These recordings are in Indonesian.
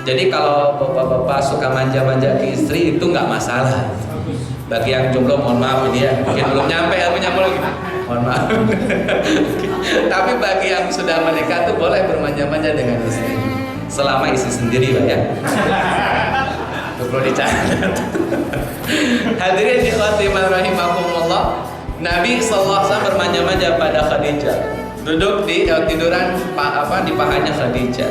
Jadi kalau bapak-bapak suka manja-manja ke istri itu nggak masalah. Bagi yang jomblo mohon maaf ini ya, mungkin belum nyampe ilmunya belum. Mohon maaf. Tapi bagi yang sudah menikah tuh boleh bermanja-manja dengan istri. Selama istri sendiri Pak ya. Itu perlu dicatat. Hadirin ikhwati rahimakumullah. Nabi sallallahu alaihi wasallam bermanja-manja pada Khadijah. Duduk di tiduran di pahanya Khadijah.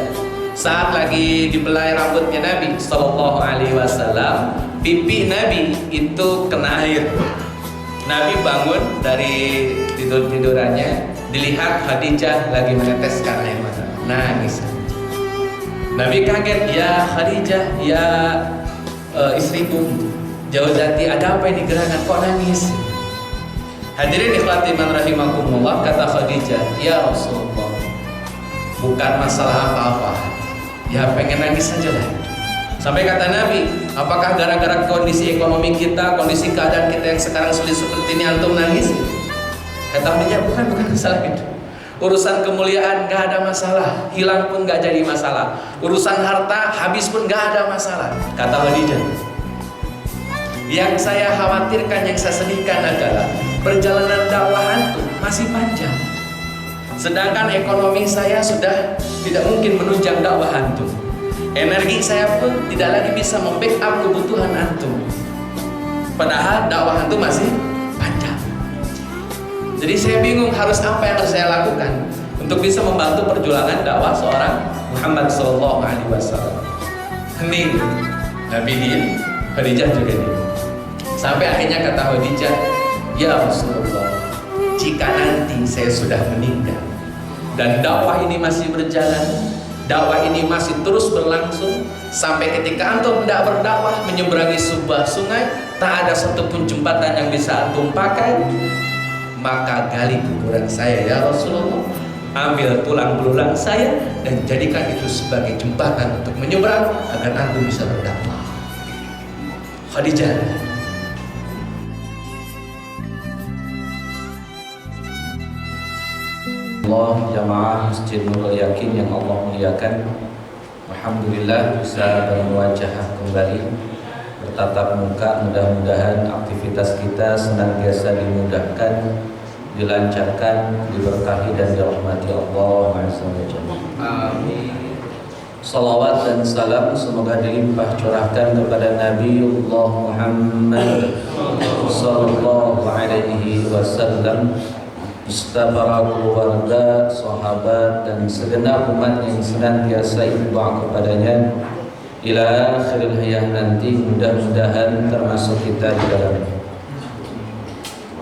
Saat lagi dibelai rambutnya Nabi sallallahu alaihi wasallam, pipi Nabi itu kena air. Nabi bangun dari tidurannya, dilihat Khadijah lagi meneteskan air mata. Nangis. Nabi kaget, ya Khadijah, ya istriku, Jauzati, ada apa ini gerangan kok nangis? Hadirin ikhwati man rahimakumullah, kata Khadijah, ya Rasulullah, bukan masalah apa-apa, ya pengen nangis saja lah. Sampai kata Nabi, apakah gara-gara kondisi ekonomi kita, kondisi keadaan kita yang sekarang sulit seperti ini antum nangis? Kata Khadijah, bukan masalah itu. Urusan kemuliaan gak ada masalah, hilang pun gak jadi masalah. Urusan harta habis pun gak ada masalah. Kata Khadijah, yang saya khawatirkan, yang saya sedihkan adalah perjalanan dakwah antum masih panjang. Sedangkan ekonomi saya sudah tidak mungkin menunjang dakwah antum. Energi saya pun tidak lagi bisa membackup kebutuhan antum. Padahal dakwah antum masih panjang. Jadi saya bingung harus apa yang harus saya lakukan untuk bisa membantu perjuangan dakwah seorang Muhammad sallallahu alaihi wasallam. Hening. Nabi diam, Khadijah juga diam. Sampai akhirnya kata Khadijah, ya Rasulullah, jika nanti saya sudah meninggal dan dakwah ini masih berjalan, dakwah ini masih terus berlangsung sampai ketika antum tidak berdakwah menyeberangi sebuah sungai, tak ada satupun jembatan yang bisa antum pakai, maka gali kuburan saya ya Rasulullah, ambil tulang belulang saya dan jadikan itu sebagai jembatan untuk menyeberang agar antum bisa berdakwah. Khadijah. Allah jamaah Masjid Nurul Yakin yang Allah muliakan, alhamdulillah bisa bermuwajahah kembali, bertatap muka. Mudah-mudahan aktivitas kita senantiasa dimudahkan, dilancarkan, diberkahi dan dirahmati Allah Azza wa Jalla. Amin. Salawat dan salam semoga dilimpah curahkan kepada Nabiullah Muhammad sallallahu alaihi wasallam, para keluarga, sahabat dan segenap umat yang senantiasa ittiba' kepadanya ila akhiril hayah nanti, mudah-mudahan termasuk kita di dalamnya.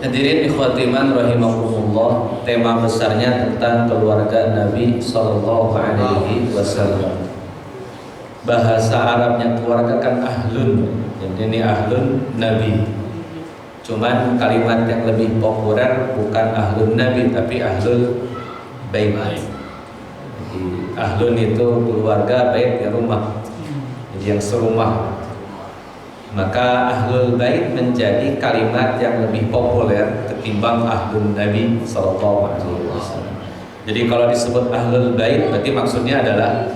Hadirin ikhwati man rahimakumullah, tema besarnya tentang keluarga Nabi sallallahu alaihi wasallam. Bahasa Arabnya keluarga kan ahlun, jadi ini ahlun Nabi. Cuman kalimat yang lebih populer bukan ahlun Nabi tapi ahlul bait. Jadi ahlun itu keluarga, bait ya rumah. Jadi yang serumah. Maka ahlul bait menjadi kalimat yang lebih populer ketimbang ahlun Nabi sallallahu alaihi wasallam. Jadi kalau disebut ahlul bait berarti maksudnya adalah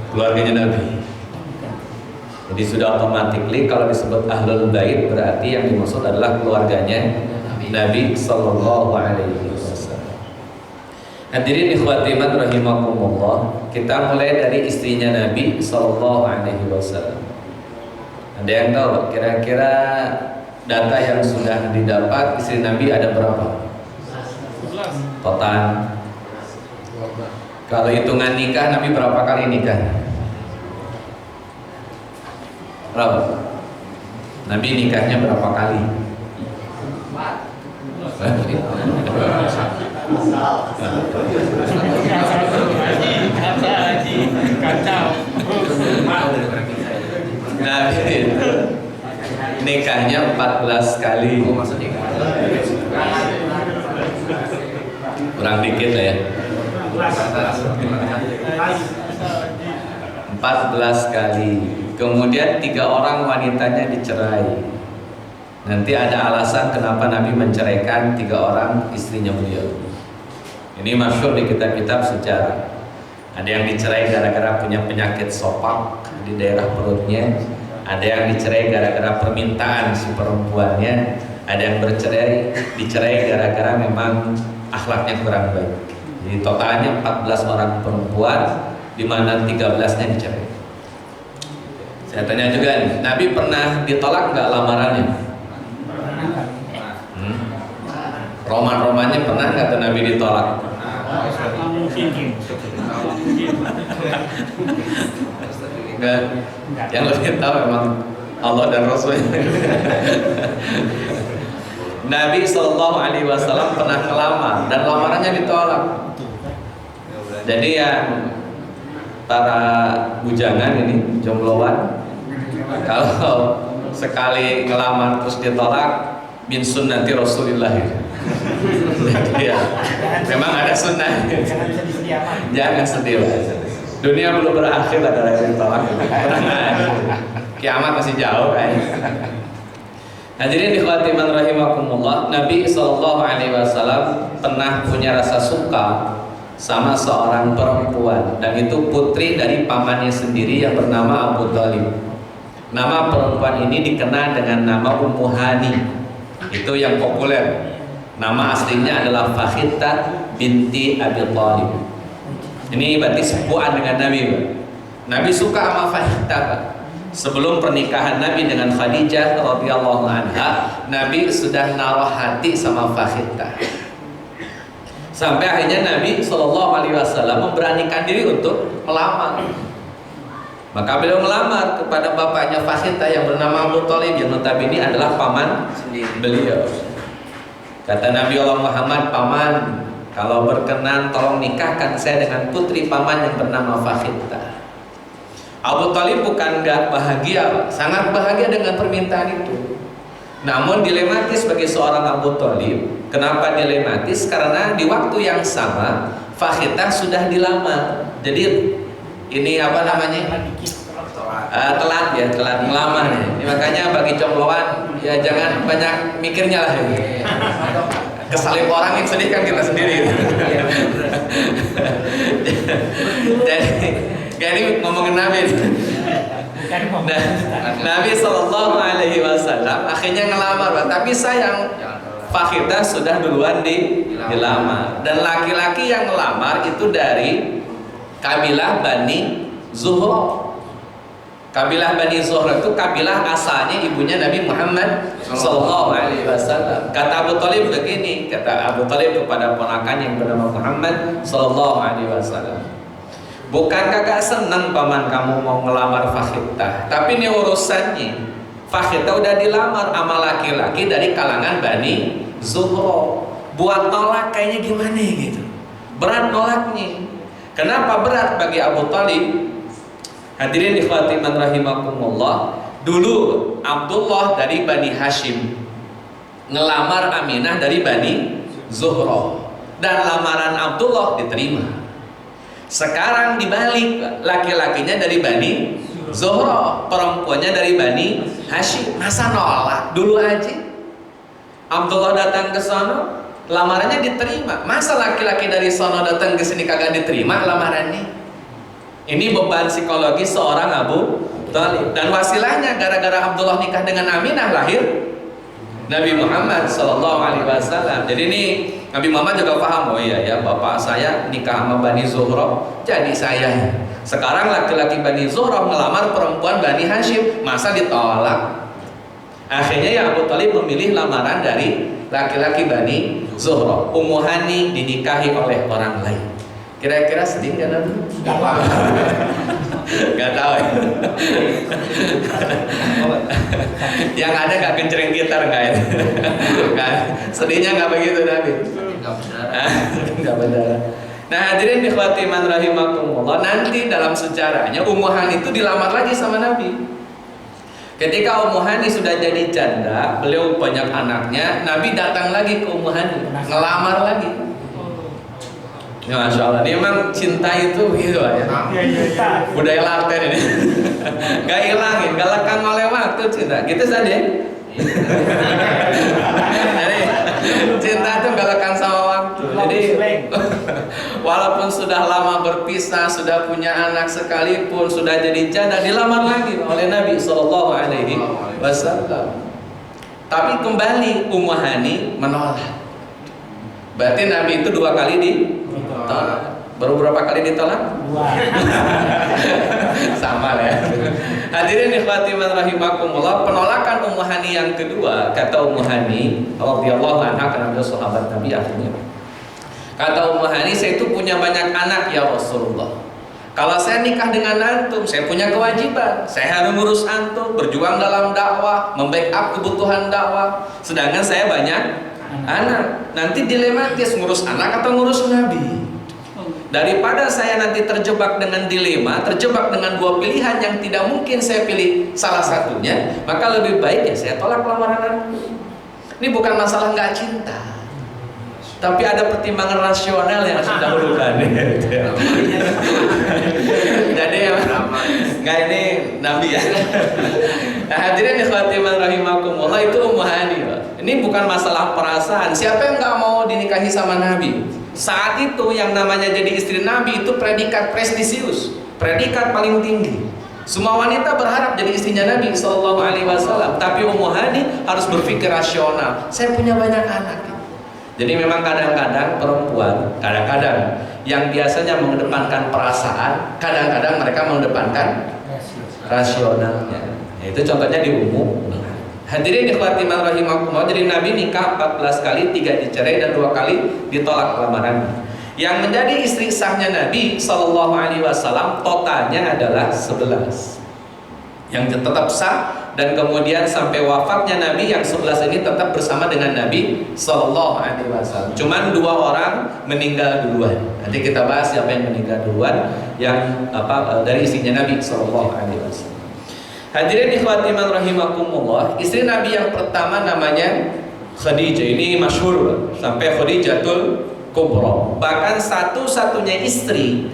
keluarganya Nabi. Jadi sudah otomatis kalau disebut ahlul bait berarti yang dimaksud adalah keluarganya Nabi sallallahu alaihi wasallam. Hadirin ikhwati man rahimakumullah, kita mulai dari istrinya Nabi sallallahu alaihi wasallam. Ada yang tahu kira-kira data yang sudah didapat istri Nabi ada berapa? Total. Kalau hitungan nikah Nabi berapa kali nikah? Berapa? Nabi nikahnya berapa kali? Nabi itu nikahnya 14 kali. Kurang dikit lah ya. 14 kali. Kemudian 3 orang wanitanya dicerai. Nanti ada alasan kenapa Nabi menceraikan 3 orang istrinya beliau. Ini masyhur di kitab-kitab sejarah. Ada yang dicerai gara-gara punya penyakit sopak di daerah perutnya. Ada yang dicerai gara-gara permintaan si perempuannya. Ada yang dicerai gara-gara memang akhlaknya kurang baik. Jadi totalnya 14 orang perempuan, di mana 13-nya dicerai. Saya tanya juga nih, Nabi pernah ditolak nggak lamarannya? Roman-romannya pernah nggak tuh Nabi ditolak? Enggak. Yang lebih tahu memang Allah dan Rasulnya. Nabi Shallallahu Alaihi Wasallam pernah melamar dan lamarannya ditolak. Jadi yang para bujangan ini jombloan, kalau sekali ngelamar terus ditolak, min sunnati Rasulillah. Jadi ya, memang ada sunnah. Jangan sedih lah. Dunia belum berakhir ada yang ditolak. Kiamat masih jauh kan. Hadirin ikhwatiman rahimakumullah, Nabi SAW pernah punya rasa suka sama seorang perempuan, dan itu putri dari pamannya sendiri yang bernama Abu Thalib. Nama perempuan ini dikenal dengan nama Ummu Hani. Itu yang populer. Nama aslinya adalah Fakhita binti Abi Thalib. Ini berarti sepupuan dengan Nabi, Pak. Nabi suka sama Fakhita, Pak. Sebelum pernikahan Nabi dengan Khadijah radhiyallahu anha, Nabi sudah naruh hati sama Fakhita. Sampai akhirnya Nabi SAW memberanikan diri untuk melamar. Maka beliau melamar kepada bapaknya Fakhita yang bernama Abu Thalib, yang notabene adalah paman beliau. Kata Nabi Allah Muhammad, paman, kalau berkenan tolong nikahkan saya dengan putri paman yang bernama Fakhita. Abu Thalib bukan gak bahagia, sangat bahagia dengan permintaan itu. Namun dilematis bagi seorang Abu Thalib. Kenapa dilematis? Karena di waktu yang sama Fakhita sudah dilamar. Jadi ini apa namanya? Telat ngelamar. Ini makanya bagi jombloan ya jangan banyak mikirnya lah. Kesalip orang yang sedih kan kita sendiri. Jadi ngomongin Nabi. Nah, Nabi Shallallahu Alaihi Wasallam akhirnya ngelamar, tapi sayang Fakhita sudah duluan dilamar. Dan laki-laki yang ngelamar itu dari kabilah Bani Zuhra. Kabilah Bani Zuhra itu kabilah asalnya ibunya Nabi Muhammad Sallallahu Alaihi Wasallam. Kata Abu Thalib begini, kata Abu Thalib kepada ponakan yang bernama Muhammad Sallallahu Alaihi Wasallam, bukankah gak senang paman kamu mau ngelamar Fakhita? Tapi ini urusannya, Fakhita udah dilamar sama laki-laki dari kalangan Bani Zuhra. Buat nolak kayaknya gimana gitu, berat nolaknya. Kenapa berat bagi Abu Thalib? Hadirin ikhwatiman rahimakumullah, dulu Abdullah dari Bani Hashim ngelamar Aminah dari Bani Zuhra, dan lamaran Abdullah diterima. Sekarang dibalik, laki-lakinya dari Bani Zuhra, perempuannya dari Bani Hashim. Masa nolak? Dulu aja Abdullah datang ke sana, lamarannya diterima. Masa laki-laki dari sana datang ke sini kagak diterima lamarannya? Ini beban psikologi seorang Abu Thalib. Dan wasilahnya gara-gara Abdullah nikah dengan Aminah lahir Nabi Muhammad Sallallahu Alaihi Wasallam. Jadi ini Nabi Muhammad juga paham, oh iya ya, bapak saya nikah sama Bani Zuhra, jadi saya. Sekarang laki-laki Bani Zuhra melamar perempuan Bani Hashim, masa ditolak? Akhirnya ya Abu Thalib memilih lamaran dari laki-laki Bani Zuhra. Ummu Hani dinikahi oleh orang lain. Kira-kira sedih nggak Nabi? Gak tahu ya. Yang ada gak kencering gitar nggak ya? Sedihnya nggak begitu Nabi? Nggak benar. Nah hadirin ikhwatiman rahimakumullah, nanti dalam sejarahnya Ummu Hani itu dilamar lagi sama Nabi. Ketika Ummu Hani sudah jadi janda, beliau banyak anaknya, Nabi datang lagi ke Ummu Hani, ngelamar lagi. Ya, Masya Allah, ini memang cinta itu gitu ya. Budaya laten ini. Gak hilangin, gak lekang oleh waktu cinta. Gitu saja. Jadi cinta itu gak lekang sama waktu. Jadi walaupun sudah lama berpisah, sudah punya anak sekalipun, sudah jadi janda, dilamar lagi oleh Nabi Shallallahu Alaihi Wasallam. Tapi kembali Ummu Hani menolak. Berarti Nabi itu 2 kali ditolak. Baru berapa kali ditolak? 2. Sama ya. Hadirin ikhwati rahimakumullah, penolakan Ummu Hani yang kedua, kata Ummu Hani radhiyallahu anha, karena beliau sahabat Nabi akhirnya. Kata Ummu Hani, saya itu punya banyak anak ya Rasulullah. Kalau saya nikah dengan antum, saya punya kewajiban. Saya harus ngurus antum, berjuang dalam dakwah, membackup kebutuhan dakwah. Sedangkan saya banyak anak. Nanti dilematis, ngurus anak atau ngurus Nabi. Daripada saya nanti terjebak dengan dilema, terjebak dengan 2 pilihan yang tidak mungkin saya pilih salah satunya, maka lebih baik ya saya tolak lamaran antum. Ini bukan masalah nggak cinta, tapi ada pertimbangan rasional yang harus didahulukan. Jadi nggak, ini Nabi ya. Nah, hadirin ikhwati rahimakumullah, itu Ummu Hani. Ini bukan masalah perasaan. Siapa yang nggak mau dinikahi sama Nabi? Saat itu yang namanya jadi istri Nabi itu predikat prestisius, predikat paling tinggi. Semua wanita berharap jadi istrinya Nabi Shallallahu Alaihi Wasallam. Tapi Ummu Hani harus berpikir rasional. Saya punya banyak anak. Jadi memang kadang-kadang perempuan, kadang-kadang yang biasanya mengedepankan perasaan, kadang-kadang mereka mengedepankan rasionalnya. Itu contohnya di Ummu. Hadirin ikhwati rahimakumullah, jadi Nabi nikah 14 kali, 3 dicerai dan 2 kali ditolak lamarannya. Yang menjadi istri sahnya Nabi Sallallahu Alaihi Wasallam totalnya adalah 11 yang tetap sah, dan kemudian sampai wafatnya Nabi yang 11 ini tetap bersama dengan Nabi Sallallahu Alaihi Wasallam. Cuman 2 orang meninggal duluan. Nanti kita bahas siapa yang meninggal duluan, yang dari istrinya Nabi Sallallahu Alaihi Wasallam. Hadirin ikhwati rahimakumullah, istri Nabi yang pertama namanya Khadijah. Ini masyhur sampai Khadijatul Kubra. Bahkan satu-satunya istri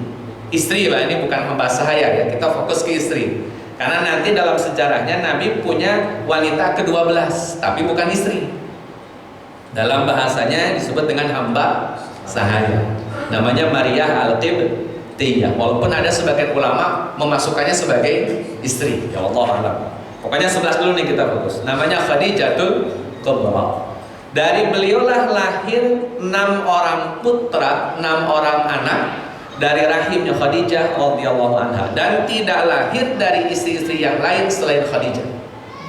lah, ini bukan membahas saya ya, kita fokus ke istri. Karena nanti dalam sejarahnya Nabi punya wanita ke-12, tapi bukan istri. Dalam bahasanya disebut dengan hamba sahaya. Namanya Maria Al-Qibtiyah. Walaupun ada sebagian ulama memasukkannya sebagai istri. Ya Allah alam. Pokoknya 11 dulu nih kita fokus. Namanya Khadijatul Kubra. Dari beliaulah lahir 6 orang putra, 6 orang anak dari rahimnya Khadijah radhiyallahu anha, dan tidak lahir dari istri-istri yang lain selain Khadijah.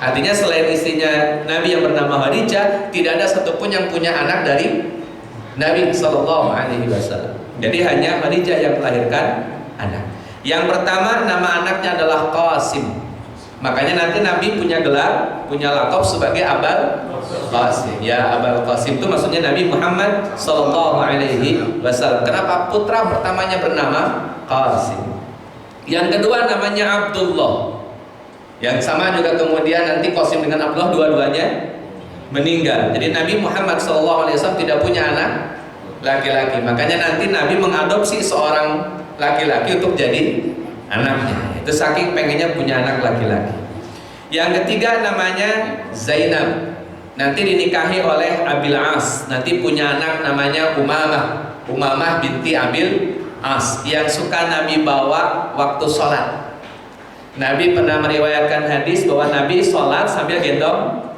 Artinya selain istrinya Nabi yang bernama Khadijah, tidak ada satupun yang punya anak dari Nabi sallallahu alaihi wasallam. Jadi hanya Khadijah yang melahirkan anak. Yang pertama nama anaknya adalah Qasim. Makanya nanti Nabi punya gelar, punya lakop sebagai Abul Qasim. Ya, Abul Qasim itu maksudnya Nabi Muhammad sallallahu alaihi wasallam. Kenapa putra pertamanya bernama Qasim? Yang kedua namanya Abdullah. Yang sama juga kemudian nanti Qasim dengan Abdullah dua-duanya meninggal. Jadi Nabi Muhammad sallallahu alaihi wasallam tidak punya anak laki-laki. Makanya nanti Nabi mengadopsi seorang laki-laki untuk jadi anaknya. Itu saking pengennya punya anak laki-laki. Yang ketiga namanya Zainab. Nanti dinikahi oleh Abil As. Nanti punya anak namanya Umamah binti Abil As, yang suka Nabi bawa waktu sholat. Nabi pernah meriwayatkan hadis bahwa Nabi sholat sambil gendong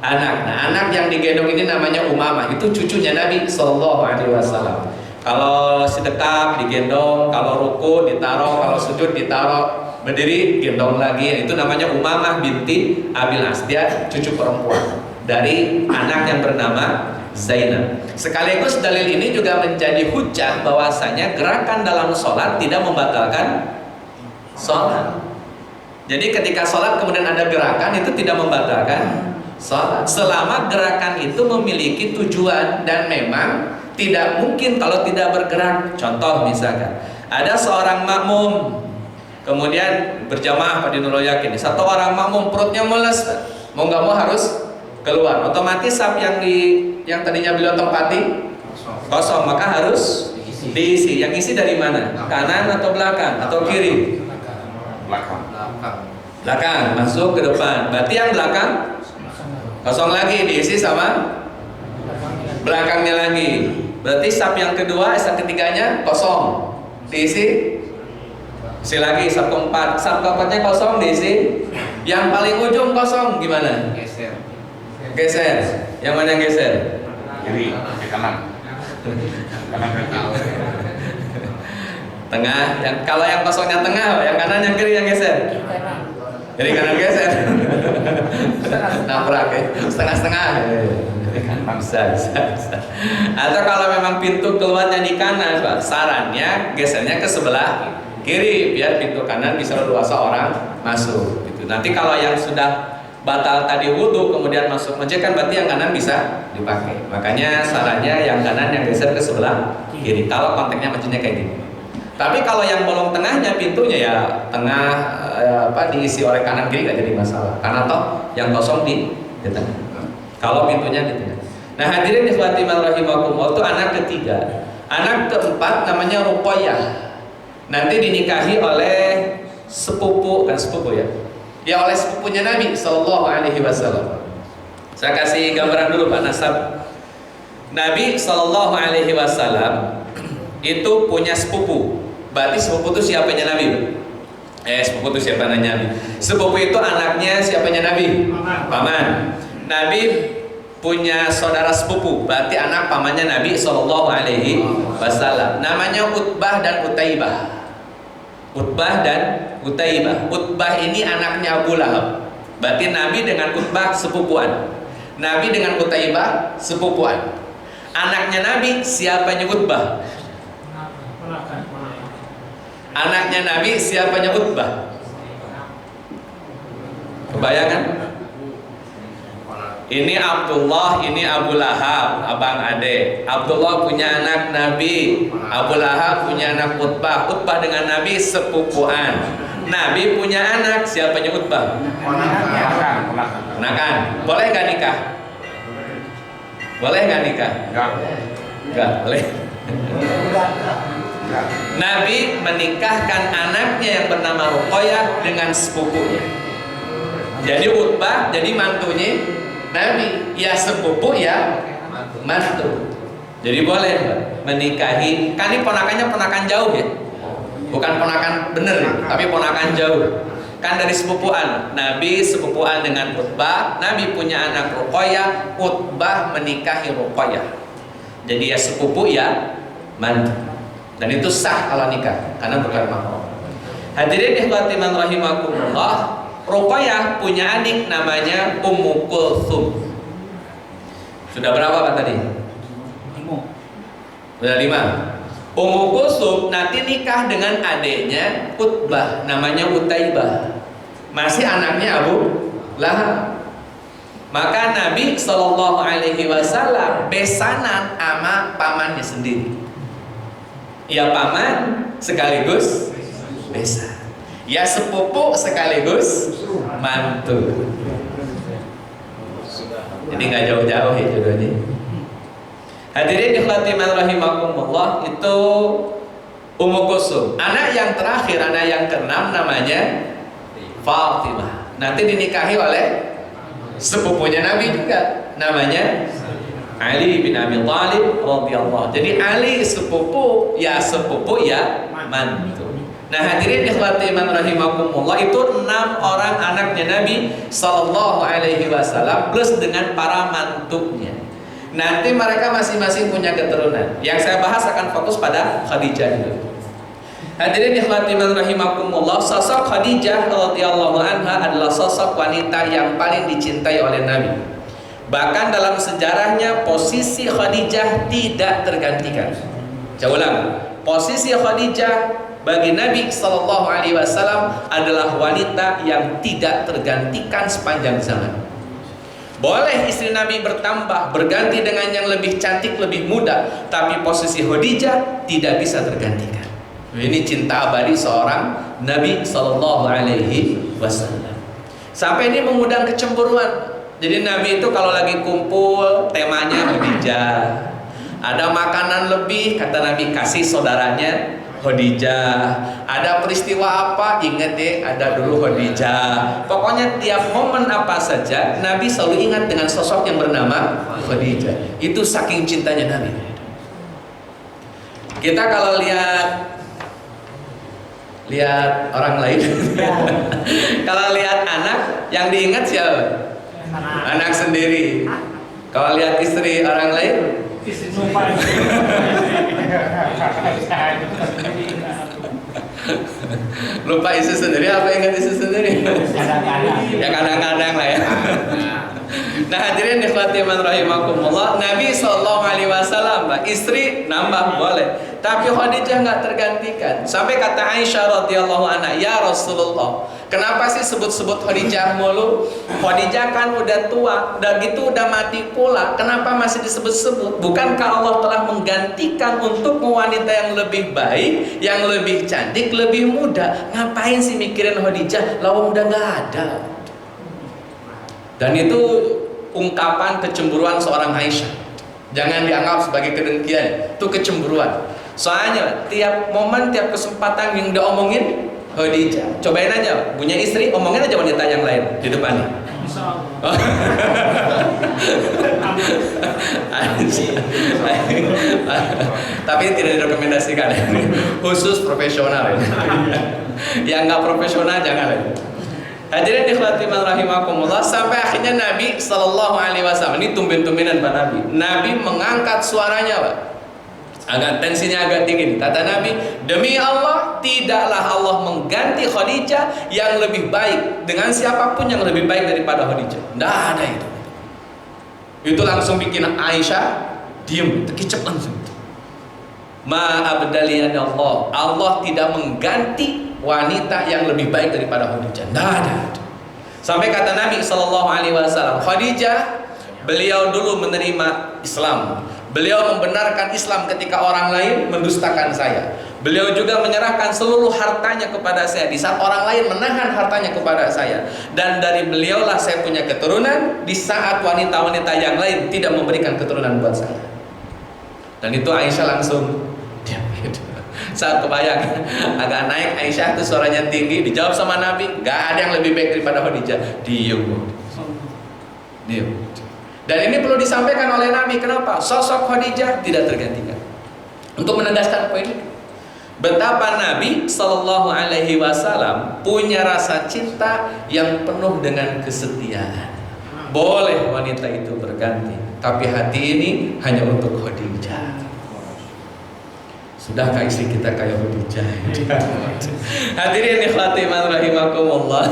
anak. Nah, anak yang digendong ini namanya Umamah. Itu cucunya Nabi Sallallahu Alaihi Wasallam. Kalau sedekap digendong, kalau ruku ditaruh, kalau sujud ditaruh, berdiri gendong lagi. Itu namanya Umamah binti Abil As. Dia cucu perempuan dari anak yang bernama Zainab. Sekaligus dalil ini juga menjadi hujjah bahwasanya gerakan dalam sholat tidak membatalkan sholat. Jadi ketika sholat kemudian ada gerakan, itu tidak membatalkan sholat, selama gerakan itu memiliki tujuan dan memang tidak mungkin kalau tidak bergerak. Contoh misalkan ada seorang makmum kemudian berjamaah pada Nurul Yakin, satu orang makmum perutnya mules, mau nggak mau harus keluar, otomatis saf yang tadinya beliau tempati kosong, maka harus diisi. Yang isi dari mana? Kanan atau belakang atau kiri? Belakang masuk ke depan. Berarti yang belakang kosong lagi, diisi sama belakangnya lagi. Berarti saf yang kedua, saf ketiganya kosong. diisi. Isi lagi sab keempat. Sab keempatnya kosong, diisi. Yang paling ujung kosong gimana? Geser. Yang mana yang geser? Kiri, ke kanan. Kanan ke kiri. Tengah. Kalau yang kosongnya tengah, yang kanan yang kiri yang geser. Jadi kanan geser. Nabrak ya. Setengah-setengah. Bisa. Atau kalau memang pintu keluarnya di kanan, Pak, sarannya gesernya ke sebelah kiri biar pintu kanan bisa leluasa orang masuk. Gitu. Nanti kalau yang sudah batal tadi wudhu kemudian masuk masjid kan berarti yang kanan bisa dipakai. Makanya sarannya yang kanan yang geser ke sebelah kiri. Kalau konteksnya masjidnya kayak gini. Tapi kalau yang bolong tengahnya pintunya ya tengah diisi oleh kanan kiri nggak jadi masalah. Karena toh yang kosong di tengah. Kalau pintunya di tengah. Nah hadirin ikhwati rahimakumullah itu anak ketiga. Anak keempat namanya Ruqayyah. Nanti dinikahi oleh sepupu kan sepupu ya. Ya oleh sepupunya Nabi Sallallahu Alaihi Wasallam. Saya kasih gambaran dulu Pak Nasab. Nabi Sallallahu Alaihi Wasallam itu punya sepupu. Berarti sepupu itu siapanya Nabi? Sepupu itu siapanya Nabi? Sepupu itu anaknya siapanya Nabi? Paman. Nabi punya saudara sepupu, berarti anak pamannya Nabi Sallallahu Alaihi Wasallam. Namanya Utbah dan Utaibah. Utbah dan Utaibah. Utbah ini anaknya Abu Lahab. Berarti Nabi dengan Utbah sepupuan. Nabi dengan Utaibah sepupuan. Anaknya Nabi siapanya Utbah? Anaknya Nabi siapanya Utbah? Kebayangan? Ini Abdullah, ini Abu Lahab, abang ade. Abdullah punya anak Nabi, Abu Lahab punya anak Utbah. Utbah dengan Nabi sepupuan. Nabi punya anak, siapanya Utbah? Ponakan. Boleh gak nikah? Boleh gak nikah? Enggak boleh. Nabi menikahkan anaknya yang bernama Ruqayyah dengan sepupunya. Jadi Utbah jadi mantunya Nabi, ya sepupu ya mantu. Jadi boleh menikahi. Kan ini ponakannya ponakan jauh ya, bukan ponakan bener ya, tapi ponakan jauh. Kan dari sepupuan. Nabi sepupuan dengan Utbah. Nabi punya anak Ruqayyah. Utbah menikahi Ruqayyah. Jadi ya sepupu ya mantu. Dan itu sah kalau nikah karena bukan mahram. Hadirin ikhwati man rahimakumullah. Ruqayyah punya adik namanya Ummu Kulthum. Sudah berapa Pak tadi? 5. Sudah 5. Ummu Kulthum nanti nikah dengan adiknya Utbah namanya Utaibah. Masih anaknya Abu Lahab. Maka Nabi Sallallahu Alaihi Wasallam besanan sama pamannya sendiri. Ya paman sekaligus besan. Ya sepupu sekaligus mantu. Jadi nggak jauh-jauh ya jodohnya. Hadirin ikhwati man rahimakumullah, itu Ummu Kulthum. Anak yang terakhir, anak yang keenam namanya Fatimah. Nanti dinikahi oleh sepupunya Nabi juga, namanya Ali bin Abi Thalib radhiyallahu. Jadi Ali sepupu ya mantu. Nah hadirin ikhwati man rahimakumullah, itu 6 orang anaknya Nabi Sallallahu Alaihi Wasallam plus dengan para mantunya. Nanti mereka masing-masing punya keturunan. Yang saya bahas akan fokus pada Khadijah dulu. Hadirin ikhwati man rahimakumullah, sosok Khadijah radhiyallahu anha adalah sosok wanita yang paling dicintai oleh Nabi. Bahkan dalam sejarahnya posisi Khadijah tidak tergantikan. Saya ulang, posisi Khadijah bagi Nabi Sallallahu Alaihi Wasallam adalah wanita yang tidak tergantikan sepanjang zaman. Boleh istri Nabi bertambah, berganti dengan yang lebih cantik, lebih muda, tapi posisi Khadijah tidak bisa tergantikan. Ini cinta abadi seorang Nabi Sallallahu Alaihi Wasallam. Sampai ini mengundang kecemburuan. Jadi Nabi itu kalau lagi kumpul temanya Khadijah. Ada makanan lebih, kata Nabi kasih saudaranya Khadijah. Ada peristiwa apa, ingat deh ada dulu Khadijah. Pokoknya tiap momen apa saja Nabi selalu ingat dengan sosok yang bernama Khadijah. Itu saking cintanya Nabi. Kita kalau lihat Lihat orang lain. Kalau lihat anak, yang diingat siapa? Anak sendiri. Kalau lihat istri orang lain, lupa istri sendiri, apa ingat istri sendiri? Ya kadang-kadang lah ya. Nah hadirin ikhwati man rahimakumullah, Nabi SAW istri nambah boleh, tapi Khadijah nggak tergantikan. Sampai kata Aisyah radhiyallahu anha, ya Rasulullah, kenapa sih sebut-sebut Khadijah mulu? Khadijah kan udah tua, udah gitu udah mati pula, kenapa masih disebut-sebut? Bukankah Allah telah menggantikan untuk wanita yang lebih baik, yang lebih cantik, lebih muda? Ngapain sih mikirin Khadijah? Lawang udah nggak ada. Dan itu ungkapan kecemburuan seorang Aisyah. Jangan dianggap sebagai kedengkian, itu kecemburuan. Soalnya tiap momen, tiap kesempatan yang diomongin Khadijah. Cobain aja, punya istri, omongin aja wanita yang lain di depannya. Tapi tidak direkomendasikan, khusus profesional. Yang nggak profesional jangan. Hadirin ikhwati man rahimakumullah, sampai akhirnya Nabi SAW, ini tumben-tumbenan Pak Nabi. Nabi mengangkat suaranya, Pak. Agak tensinya agak tinggi. Kata Nabi, demi Allah, tidaklah Allah mengganti Khadijah yang lebih baik dengan siapapun yang lebih baik daripada Khadijah. Tidak ada itu. Itu langsung bikin Aisyah diem, terkicap langsung. Ma abdaliyan Allah, Allah tidak mengganti wanita yang lebih baik daripada Khadijah. Tidak ada. Sampai kata Nabi SAW, Khadijah, beliau dulu menerima Islam. Beliau membenarkan Islam ketika orang lain mendustakan saya. Beliau juga menyerahkan seluruh hartanya kepada saya di saat orang lain menahan hartanya kepada saya. Dan dari beliaulah saya punya keturunan di saat wanita-wanita yang lain tidak memberikan keturunan buat saya. Dan itu Aisyah langsung diam gitu. Saat kebayang agak naik Aisyah itu suaranya tinggi, dijawab sama Nabi, gak ada yang lebih baik daripada Khadijah. Diam. Dan ini perlu disampaikan oleh Nabi. Kenapa? Sosok Khadijah tidak tergantikan. Untuk menegaskan poin ini, betapa Nabi SAW punya rasa cinta yang penuh dengan kesetiaan. Boleh wanita itu berganti, tapi hati ini hanya untuk Khadijah. Sudahkah istri kita kayak Khadijah? Hadirin ikhwati man rahimakumullah.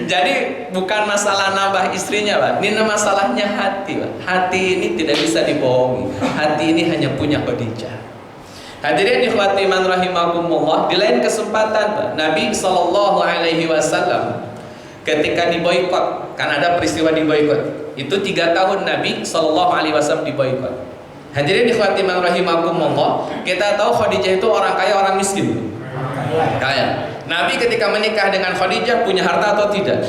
Jadi bukan masalah nambah istrinya, Pak. Ini masalahnya hati, Pak. Hati ini tidak bisa dibohongi. Hati ini hanya punya Khadijah. Hadirin ikhwati man rahimakumullah, di lain kesempatan, Pak, Nabi SAW ketika diboikot, kan ada peristiwa diboikot. Itu 3 tahun Nabi SAW diboikot. Hadirin ikhwati man rahimakumullah, kita tahu Khadijah itu orang kaya, orang miskin? Kaya. Nabi ketika menikah dengan Khadijah punya harta atau tidak?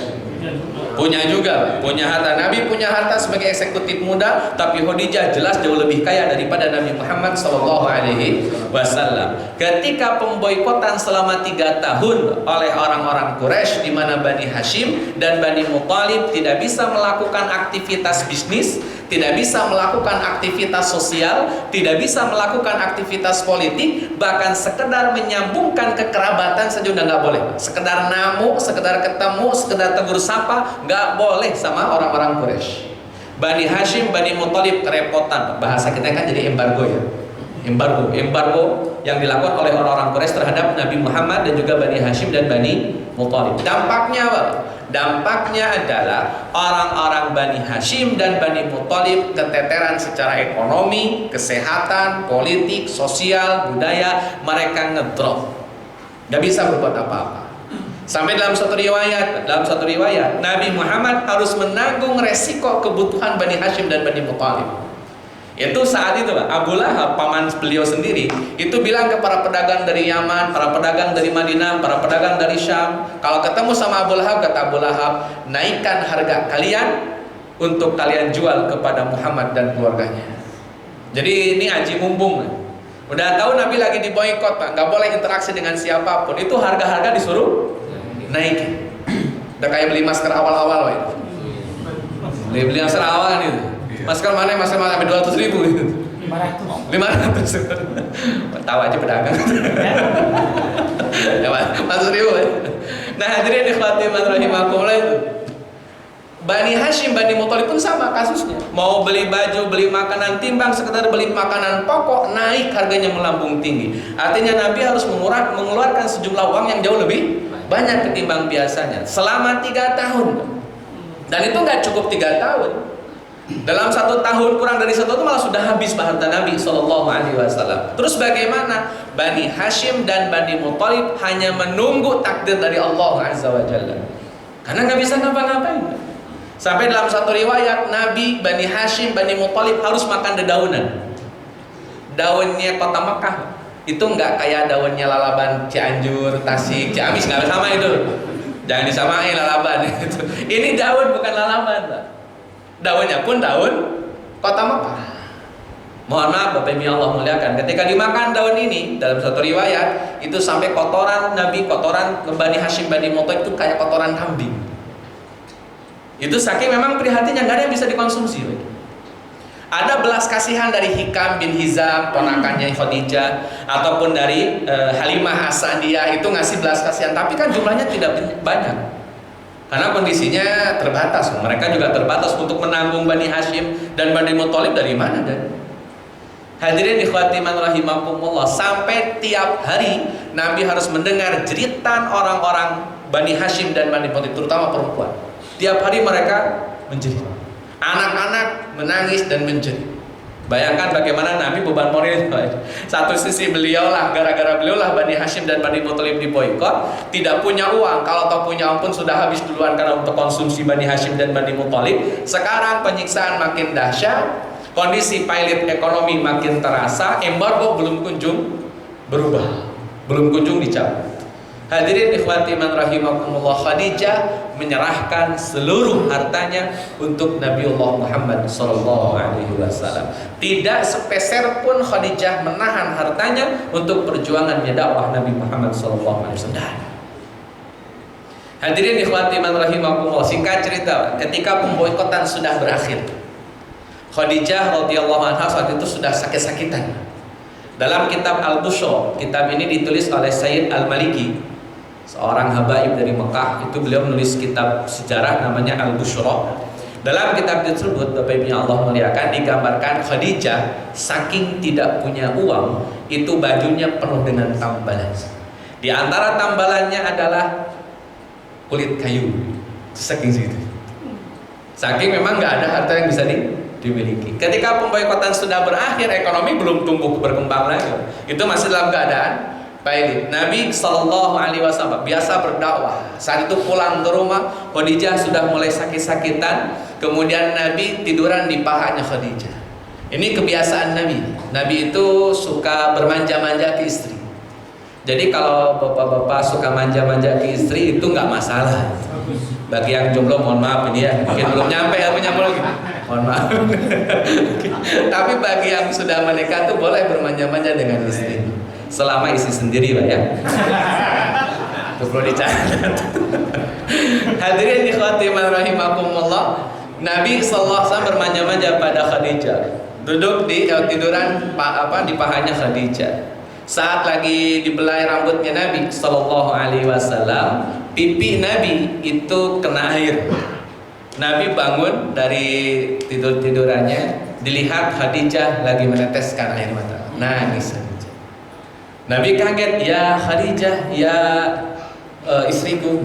Punya juga, punya harta. Nabi punya harta sebagai eksekutif muda, tapi Khadijah jelas jauh lebih kaya daripada Nabi Muhammad SAW. Ketika pemboikotan selama 3 tahun oleh orang-orang Quraisy, di mana Bani Hashim dan Bani Muthalib tidak bisa melakukan aktivitas bisnis, tidak bisa melakukan aktivitas sosial, tidak bisa melakukan aktivitas politik, bahkan sekedar menyambungkan kekerabatan saja udah nggak boleh. Sekedar namu, sekedar ketemu, sekedar tegur sapa, nggak boleh sama orang-orang Quraisy. Bani Hashim, Bani Muthalib kerepotan. Bahasa kita kan jadi embargo ya. Embargo yang dilakukan oleh orang-orang Quraisy terhadap Nabi Muhammad dan juga Bani Hashim dan Bani Muthalib. Dampaknya apa? Dampaknya adalah orang-orang Bani Hashim dan Bani Muthalib keteteran secara ekonomi, kesehatan, politik, sosial, budaya. Mereka ngedrop, nggak bisa berbuat apa-apa. Sampai dalam satu riwayat Nabi Muhammad harus menanggung resiko kebutuhan Bani Hashim dan Bani Muthalib. Itu saat itu, Pak, Abu Lahab, paman beliau sendiri, itu bilang ke para pedagang dari Yaman, para pedagang dari Madinah, para pedagang dari Syam, kalau ketemu sama Abu Lahab, kata Abu Lahab, naikkan harga kalian untuk kalian jual kepada Muhammad dan keluarganya. Jadi ini aji mumpung. Udah tahu Nabi lagi diboikot, Pak, nggak boleh interaksi dengan siapapun. Itu harga-harga disuruh naikin. Udah kayak beli masker awal-awal, Pak. Beli masker awal kan itu. Masker mana sampai 200.000 gitu. 500. Tahu aja pedagang. Masuk ribu. Nah hadirin ikhwati rahimakumullah itu. Bani Hashim, Bani Muthalib pun sama kasusnya. Mau beli baju, beli makanan, timbang sekedar beli makanan pokok, naik harganya melambung tinggi. Artinya Nabi harus mengeluarkan sejumlah uang yang jauh lebih banyak ketimbang biasanya selama 3 tahun. Dan itu nggak cukup 3 tahun. Dalam 1 tahun, kurang dari 1 tahun malah sudah habis harta Nabi SAW. Terus bagaimana? Bani Hashim dan Bani Muthalib hanya menunggu takdir dari Allah Azza wa Jalla. Karena nggak bisa ngapa-ngapain. Sampai dalam satu riwayat Nabi, Bani Hashim, Bani Muthalib harus makan dedaunan. Daunnya kota Mekah itu nggak kayak daunnya lalaban Cianjur, Tasik, Ciamis, nggak sama itu. Jangan disamain lalaban itu. Ini daun bukan lalaban, Pak. Daunnya pun daun kota Mekah. Mohon maaf Bapak Ibu Allah muliakan, ketika dimakan daun ini dalam satu riwayat itu sampai kotoran Nabi, kotoran Bani Hashim, Bani Muthalib itu kayak kotoran kambing. Itu saking memang prihatinnya, nggak ada yang bisa dikonsumsi. Ada belas kasihan dari Hikam bin Hizam, ponakannya Khadijah, ataupun dari Halimah As-Sa'diyah itu ngasih belas kasihan, tapi kan jumlahnya tidak banyak. Karena kondisinya terbatas, mereka juga terbatas untuk menanggung Bani Hashim dan Bani Muthalib dari mana dan hadirin ikhwati man rahimakumullah, sampai tiap hari Nabi harus mendengar jeritan orang-orang Bani Hashim dan Bani Muthalib, terutama perempuan. Tiap hari mereka menjerit, anak-anak menangis dan menjerit. Bayangkan bagaimana Nabi beban moral. Satu sisi beliaulah, gara-gara beliaulah Bani Hashim dan Bani Muthalib diboikot, tidak punya uang. Kalau toh punya uang pun sudah habis duluan karena untuk konsumsi Bani Hashim dan Bani Muthalib. Sekarang penyiksaan makin dahsyat, kondisi pailit ekonomi makin terasa, embargo belum kunjung berubah, belum kunjung dicabut. Hadirin ikhwati man rahimakumullah, Khadijah menyerahkan seluruh hartanya untuk Nabiullah Muhammad SAW. Tidak sepeser pun Khadijah menahan hartanya untuk perjuangannya dakwah Nabi Muhammad SAW. Hadirin ikhwati man rahimakumullah, singkat cerita, ketika pemboikotan sudah berakhir, Khadijah radhiyallahu anha saat itu sudah sakit-sakitan. Dalam kitab Al-Bushra, kitab ini ditulis oleh Sayyid Al-Maliki, seorang habaib dari Mekah. Itu beliau menulis kitab sejarah namanya Al-Bushra. Dalam kitab tersebut, Bapak Ibu yang Allah muliakan, digambarkan Khadijah saking tidak punya uang, itu bajunya penuh dengan tambalan. Di antara tambalannya adalah kulit kayu. Saking situ. Saking memang nggak ada harta yang bisa dimiliki. Ketika pemboikotan sudah berakhir, ekonomi belum tumbuh berkembang lagi. Itu masih dalam keadaan baik. Nabi SAW biasa berdakwah. Saat itu pulang ke rumah, Khadijah sudah mulai sakit-sakitan. Kemudian Nabi tiduran di pahanya Khadijah. Ini kebiasaan Nabi. Nabi itu suka bermanja-manja ke istri. Jadi kalau bapak-bapak suka manja-manja ke istri itu nggak masalah. Bagi yang jomblo mohon maaf ini ya, mungkin belum nyampe ilmunya lagi. Mohon maaf. Tapi bagi yang sudah menikah tuh boleh bermanja-manja dengan istri. Selama isi sendiri Pak ya. Itu perlu dicatat. Hadirin ikhwati man rahimakumullah, Nabi SAW bermanja-manja pada Khadijah. Duduk di tiduran di pahanya Khadijah. Saat lagi dibelai rambutnya Nabi SAW, pipi Nabi itu kena air. Nabi bangun dari tidurannya, dilihat Khadijah lagi meneteskan air mata. Nangis. Nabi kaget, ya Khadijah, ya istriku,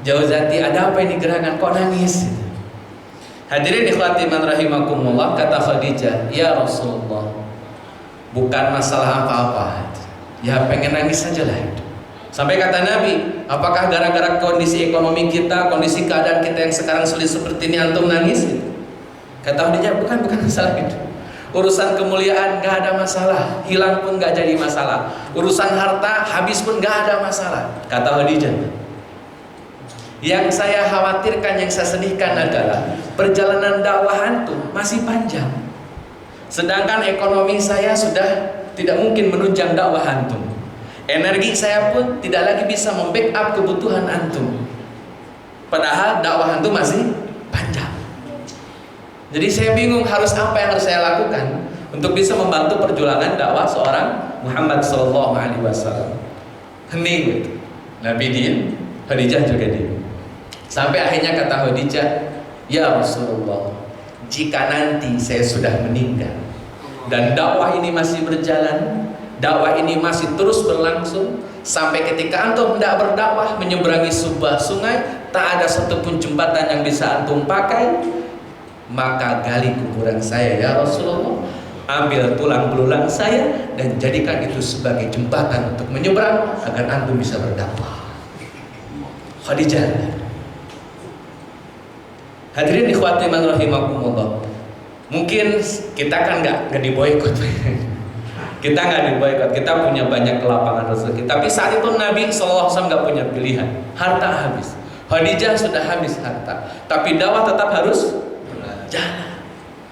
Jauzati, ada apa ini gerangan, kok nangis? Hadirin ikhwati man rahimakumullah, kata Khadijah, ya Rasulullah, bukan masalah apa-apa, ya pengen nangis saja lah. Sampai kata Nabi, apakah gara-gara kondisi ekonomi kita, kondisi keadaan kita yang sekarang sulit seperti ini antum nangis? Kata Khadijah, bukan masalah itu. Urusan kemuliaan gak ada masalah, hilang pun gak jadi masalah. Urusan harta habis pun gak ada masalah. Kata Khadijah, yang saya khawatirkan, yang saya sedihkan adalah perjalanan dakwah antum masih panjang. Sedangkan ekonomi saya sudah tidak mungkin menunjang dakwah antum. Energi saya pun tidak lagi bisa membackup kebutuhan antum. Padahal dakwah antum masih panjang. Jadi saya bingung harus apa yang harus saya lakukan untuk bisa membantu perjuangan dakwah seorang Muhammad SAW. Hening gitu. Nabi diam, Khadijah juga diam. Sampai akhirnya kata Khadijah, ya Rasulullah, jika nanti saya sudah meninggal dan dakwah ini masih berjalan, dakwah ini masih terus berlangsung, sampai ketika antum hendak berdakwah menyeberangi sebuah sungai, tak ada satupun jembatan yang bisa antum pakai, maka gali kuburan saya ya Rasulullah, ambil tulang belulang saya dan jadikan itu sebagai jembatan untuk menyeberang agar antum bisa berdakwah. Khadijah. Hadirin ikhwati man rahimakumullah. Mungkin kita kan nggak diboikot. Kita nggak diboikot. Kita punya banyak kelapangan rezeki. Tapi saat itu Nabi SAW nggak punya pilihan. Harta habis. Khadijah sudah habis harta. Tapi dakwah tetap harus jalan.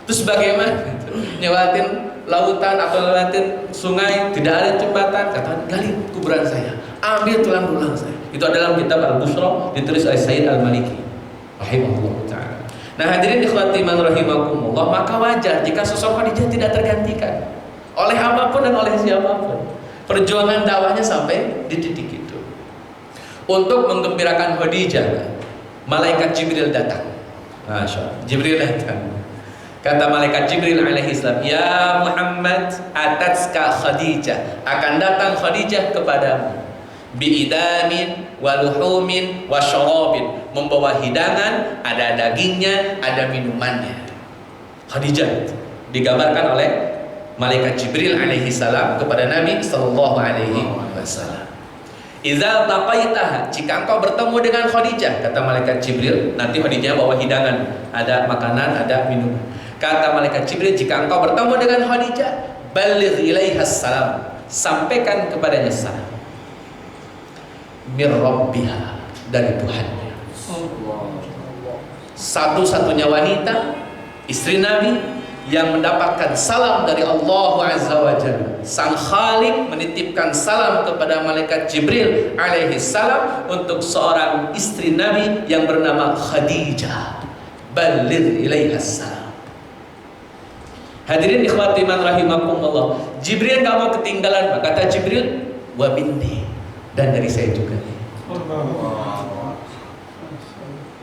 Terus bagaimana? Nyewatin lautan atau lewatin sungai, tidak ada jembatan, kata gali kuburan saya, ambil tulang belulang saya. Itu adalah kitab Al-Busra, ditulis oleh Sayyid Al-Maliki rahimahullah ta'ala. Nah hadirin ikhwati man rahimakumullah, maka wajar jika sosok Khadijah tidak tergantikan oleh apapun dan oleh siapapun. Perjuangan dakwahnya sampai di titik itu. Untuk menggembirakan Khadijah, malaikat Jibril datang. Masya Allah, Jibril datang. Kata malaikat Jibril alaihi salam, ya Muhammad, atatska Khadijah, akan datang Khadijah kepadamu, biidamin waluhumin wasyarabin, membawa hidangan, ada dagingnya, ada minumannya. Khadijah digambarkan oleh malaikat Jibril alaihi salam kepada Nabi sallallahu alaihi wasallam. Idza taqaitaha, jika engkau bertemu dengan Khadijah, kata malaikat Jibril, nanti Khadijah bawa hidangan, ada makanan, ada minuman. Kata malaikat Jibril, jika engkau bertemu dengan Khadijah, baligh ilaiha salam, sampaikan kepadanya salam mir rabbiha, dari Tuhannya. Satu-satunya wanita, istri Nabi, yang mendapatkan salam dari Allah Azza wa Jalla. Sang Khalik menitipkan salam kepada malaikat Jibril alaihi salam untuk seorang istri Nabi yang bernama Khadijah. Baligh ilaiha salam. Hadirin ikhwati man rahimakumullah, Jibril gak mau ketinggalan. Kata Jibril, wa minni, dan dari saya juga.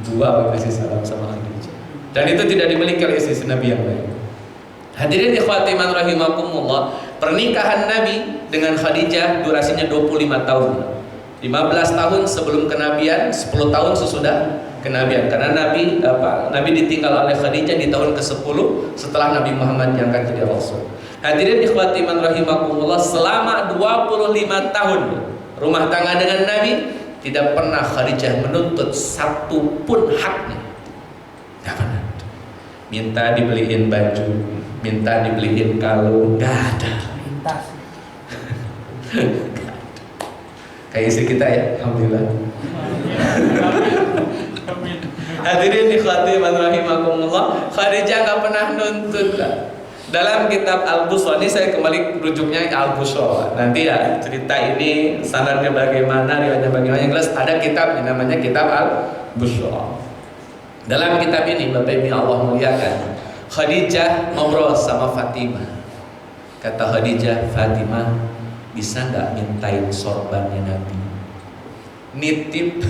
Dua kasih salam sama Khadijah. Dan itu tidak dimiliki oleh istri Nabi yang lain. Hadirin ikhwati man rahimakumullah, pernikahan Nabi dengan Khadijah durasinya 25 tahun. 15 tahun sebelum kenabian, 10 tahun sesudah kenabian. Karena Nabi ditinggal oleh Khadijah di tahun ke-10 setelah Nabi Muhammad diangkat jadi Rasul. Hadirin ikhwati man rahimakumullah, selama 25 tahun rumah tangga dengan Nabi, tidak pernah Khadijah menuntut satu pun haknya. Tidak pernah. Minta dibeliin baju, minta dibeliin kalung, nggak ada. Kayak istri kita ya, alhamdulillah. Hadirin ikhwati man rahimakumullah, Khadijah nggak pernah nuntut. Dalam kitab Al-Busra, ini saya kembali rujuknya Al-Busra. Nanti ya cerita ini sanadnya bagaimana, riwayatnya bagaimana, yang jelas ada kitab yang namanya kitab Al-Busra. Dalam kitab ini Bapak Ibu Allah muliakan, Khadijah ngobrol sama Fatimah. Kata Khadijah, Fatimah, bisa nggak mintain sorbannya Nabi? Nitip.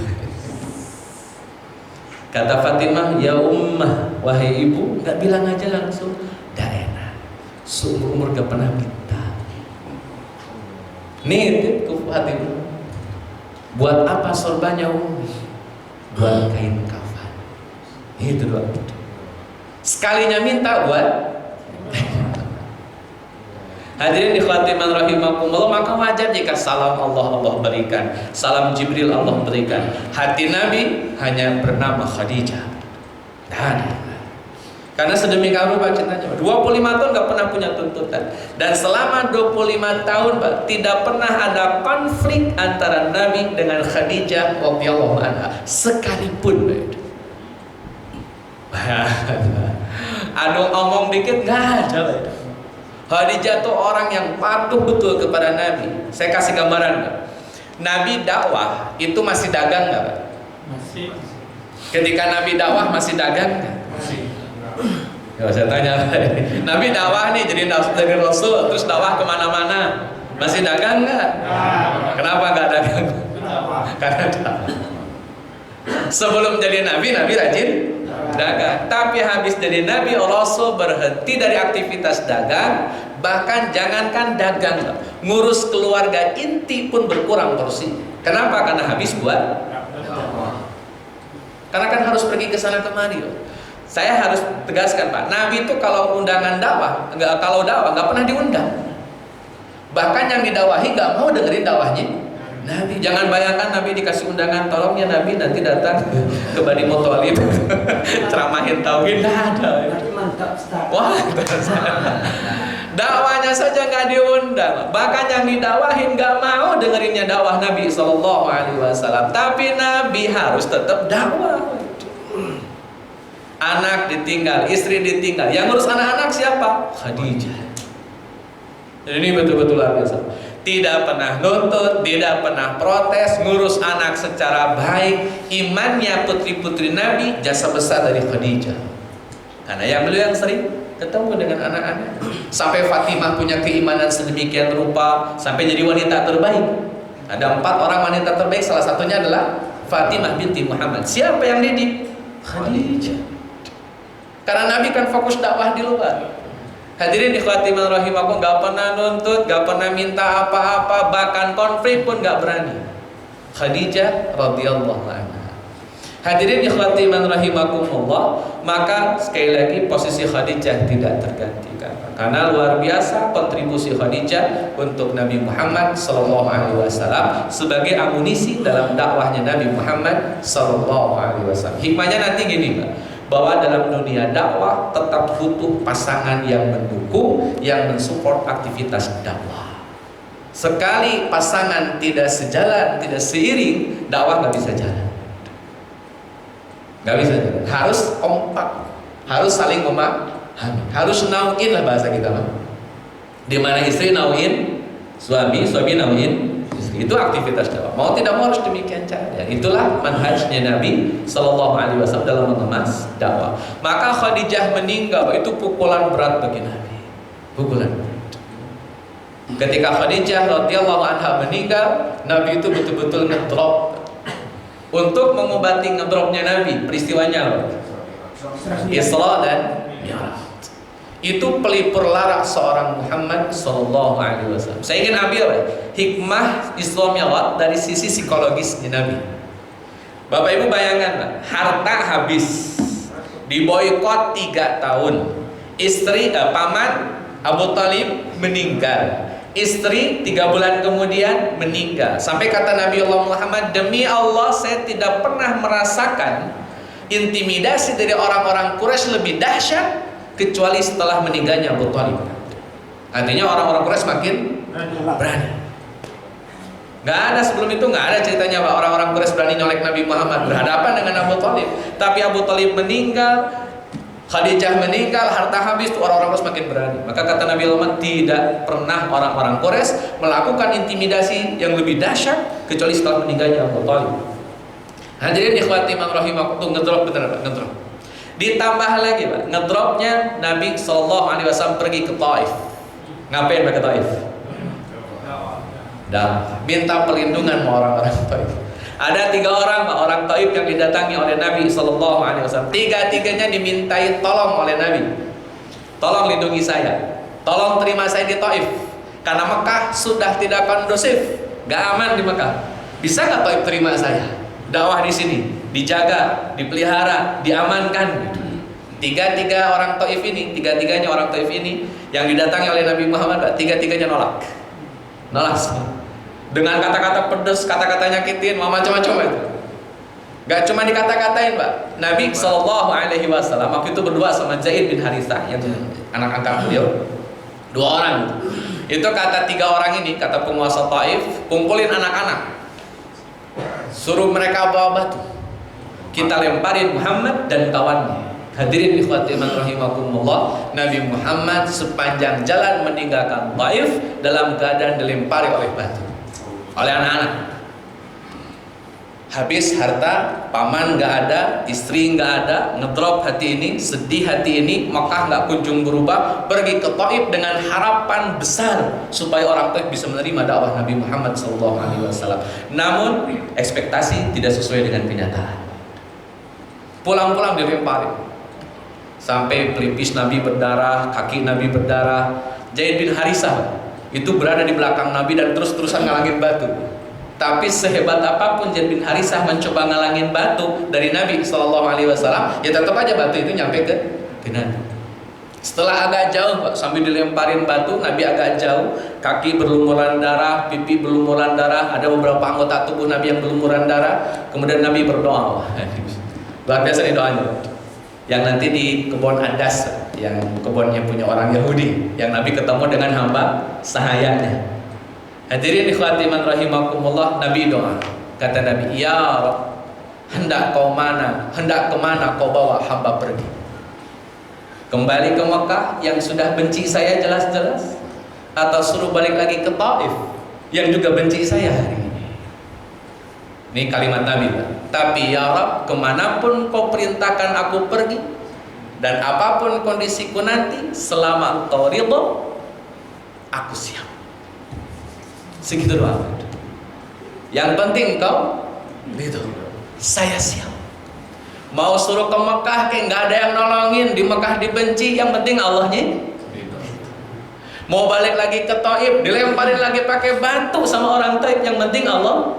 Kata Fatimah, ya ummah, wahai ibu, nggak bilang aja langsung. Dah enak, seumur-umur gak pernah minta. Nitip ke Fatimah. Buat apa sorbannya Ummi? Buat kain kafan. Itu doang. Sekalinya minta buat. Hadirin ikhwati man rahimakumullah, maka wajar jika salam Allah berikan, salam Jibril Allah berikan. Hati Nabi hanya bernama Khadijah. Karena sedemikian rupa cintanya. 25 tahun gak pernah punya tuntutan. Dan selama 25 tahun tidak pernah ada konflik antara Nabi dengan Khadijah radhiyallahu anha sekalipun. Aduh omong dikit gak ada. Khadijah tuh orang yang patuh betul kepada Nabi. Saya kasih gambaran. Nabi dakwah itu masih dagang nggak? Masih. Ketika Nabi dakwah masih dagang nggak? Masih. Ya, saya tanya. Nabi dakwah nih jadi Rasul terus dakwah kemana-mana. Masih dagang nggak? Kenapa nggak dagang? Karena dagang. Sebelum jadi nabi, nabi rajin dagang. Tapi habis jadi nabi, Rasul berhenti dari aktivitas dagang. Bahkan jangankan dagang, ngurus keluarga inti pun berkurang porsi. Kenapa? Karena habis buat. Karena kan harus pergi ke sana kemari. Saya harus tegaskan, Pak, Nabi itu kalau undangan dakwah, kalau dakwah nggak pernah diundang. Bahkan yang didawahi nggak mau dengerin dakwahnya Nabi. Jangan bayangkan Nabi dikasih undangan, tolong ya Nabi nanti datang ke Bani Muthalib ceramahin tauhid. Nggak ada. Wah, dakwahnya saja nggak diundang. Bahkan yang didakwahin nggak mau dengerinnya dakwah Nabi SAW. Tapi Nabi harus tetap dakwah. Anak ditinggal, istri ditinggal. Yang ngurus anak-anak siapa? Khadijah. Ini betul-betul luar biasa. Tidak pernah nuntut, tidak pernah protes, ngurus anak secara baik. Imannya putri-putri Nabi, jasa besar dari Khadijah. Karena yang beliau yang sering ketemu dengan anak-anak. Sampai Fatimah punya keimanan sedemikian rupa, sampai jadi wanita terbaik. Ada 4 orang wanita terbaik, salah satunya adalah Fatimah binti Muhammad. Siapa yang didik? Khadijah. Karena Nabi kan fokus dakwah di luar. Hadirin ikhwati man rahimakum, gak pernah nuntut, gak pernah minta apa-apa, bahkan konflik pun gak berani. Khadijah radhiyallahu anha. Hadirin ikhwati man rahimakumullah, maka sekali lagi posisi Khadijah tidak tergantikan. Karena luar biasa kontribusi Khadijah untuk Nabi Muhammad SAW sebagai amunisi dalam dakwahnya Nabi Muhammad SAW. Hikmahnya nanti gini, Pak, bahwa dalam dunia dakwah tetap butuh pasangan yang mendukung, yang mensupport aktivitas dakwah. Sekali pasangan tidak sejalan, tidak seiring, dakwah nggak bisa jalan. Nggak bisa jalan. Harus kompak, harus saling memahami, harus nauin lah bahasa kita, Pak. Di mana istri nauin suami, suami nauin. Itu aktivitas dakwah. Mau tidak mau harus demikian caranya. Itulah manhajnya Nabi SAW dalam mengemas dakwah. Maka Khadijah meninggal, itu pukulan berat bagi Nabi. Pukulan berat. Ketika Khadijah radhiyallahu anha meninggal, Nabi itu betul-betul ngedrop. Untuk mengobati ngedropnya Nabi, peristiwanya Isra dan Mi'raj. Itu pelipur lara seorang Muhammad SAW. Saya ingin ambil hikmah Isra Mi'raj dari sisi psikologis di Nabi. Bapak Ibu bayangkan, harta habis, diboikot 3 tahun, istri paman Abu Thalib meninggal, istri 3 bulan kemudian meninggal. Sampai kata Nabi Allah Muhammad, demi Allah saya tidak pernah merasakan intimidasi dari orang-orang Quraisy lebih dahsyat kecuali setelah meninggalnya Abu Thalib. Artinya orang-orang Quraisy makin berani. Gak ada sebelum itu, gak ada ceritanya Pak, orang-orang Quraisy berani nyolek Nabi Muhammad berhadapan dengan Abu Thalib. Tapi Abu Thalib meninggal, Khadijah meninggal, harta habis, tuh orang-orang Quraisy makin berani. Maka kata Nabi Muhammad, tidak pernah orang-orang Quraisy melakukan intimidasi yang lebih dahsyat kecuali setelah meninggalnya Abu Thalib. Hadirin ikhwati man rahimakumullah, tuh ngedrop bener Pak, ngedrop. Ditambah lagi Pak, ngedropnya Nabi SAW pergi ke Taif. Ngapain Pak ke Taif? Dan minta perlindungan sama orang-orang Taif. Ada 3 orang Pak, orang Taif yang didatangi oleh Nabi SAW. 3-tiganya dimintai tolong oleh Nabi. Tolong lindungi saya, tolong terima saya di Taif. Karena Mekah sudah tidak kondusif, gak aman di Mekah. Bisa gak Taif terima saya? Dakwah di sini dijaga, dipelihara, diamankan. 3 orang Taif ini, 3-tiganya orang Taif ini yang didatangi oleh Nabi Muhammad, 3-tiganya nolak semua. Dengan kata-kata pedas, kata-kata nyakitin, macam-macam itu. Gak cuma dikata-katain Pak. Nabi SAW waktu itu berdua sama Zaid bin Harithah yang anak angkat beliau, 2 orang. Itu kata 3 orang ini, kata penguasa Taif, kumpulin anak-anak, suruh mereka bawa batu, kita lemparin Muhammad dan kawannya. Hadirin ikhwati man rahimakumullah, Nabi Muhammad sepanjang jalan meninggalkan Taif dalam keadaan dilempari oleh batu oleh anak-anak. Habis harta, paman nggak ada, istri nggak ada, ngedrop hati ini, sedih hati ini, Mekah nggak kunjung berubah, pergi ke Taif dengan harapan besar supaya orang Taif bisa menerima dakwah Nabi Muhammad SAW. Namun ekspektasi tidak sesuai dengan kenyataan. Pulang-pulang dilemparin, sampai pelipis Nabi berdarah, kaki Nabi berdarah. Zaid bin Harisah itu berada di belakang Nabi dan terus-terusan ngalangin batu. Tapi sehebat apapun Zaid bin Harisah mencoba ngalangin batu dari Nabi SAW, ya tetap aja batu itu nyampe ke Nabi. Setelah agak jauh, Pak, sambil dilemparin batu, Nabi agak jauh, kaki berlumuran darah, pipi berlumuran darah, ada beberapa anggota tubuh Nabi yang berlumuran darah. Kemudian Nabi berdoa. Luar biasa nih doanya. Yang nanti di kebun Adas, yang kebunnya punya orang Yahudi, yang Nabi ketemu dengan hamba sahayanya. Hadirin ikhwati man rahimakumullah, Nabi doa. Kata Nabi, ya Rabb, hendak kemana kau bawa hamba pergi? Kembali ke Mekah yang sudah benci saya jelas-jelas, atau suruh balik lagi ke Taif yang juga benci saya hari ini? Ini kalimat Nabi, Pak. Tapi ya Rabb, kemanapun kau perintahkan aku pergi, dan apapun kondisiku nanti, selama kau ridho, aku siap. Segitu doang. Yang penting kau itu, saya siap. Mau suruh ke Mekah kayak nggak ada yang nolongin, di Mekah dibenci, yang penting Allahnya. Mau balik lagi ke Taif, dilemparin lagi pakai batu sama orang Taif, yang penting Allah.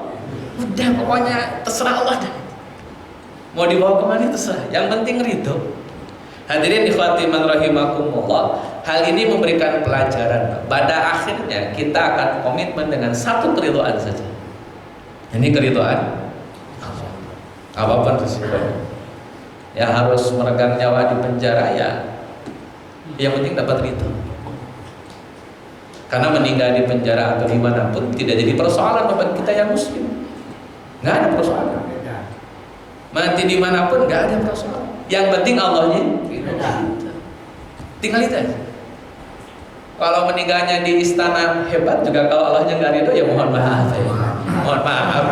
Udah pokoknya terserah Allah dah. Mau dibawa kemana terserah, yang penting ridho. Hadirin ikhwati man rahimakumullah, hal ini memberikan pelajaran. Pada akhirnya kita akan komitmen dengan satu keridhaan saja. Ini keridhaan Allah. Apapun resikonya. Ya harus meregang nyawa di penjara, ya yang penting dapat ridho. Karena meninggal di penjara atau dimanapun tidak jadi persoalan bagi kita yang muslim. Nggak ada persoalan. Mati dimanapun nggak ada persoalan. Yang penting Allahnya tinggal itu aja. Kalau meninggalnya di istana hebat juga, kalau Allahnya nggak ridho, ya mohon maaf ya. Mohon maaf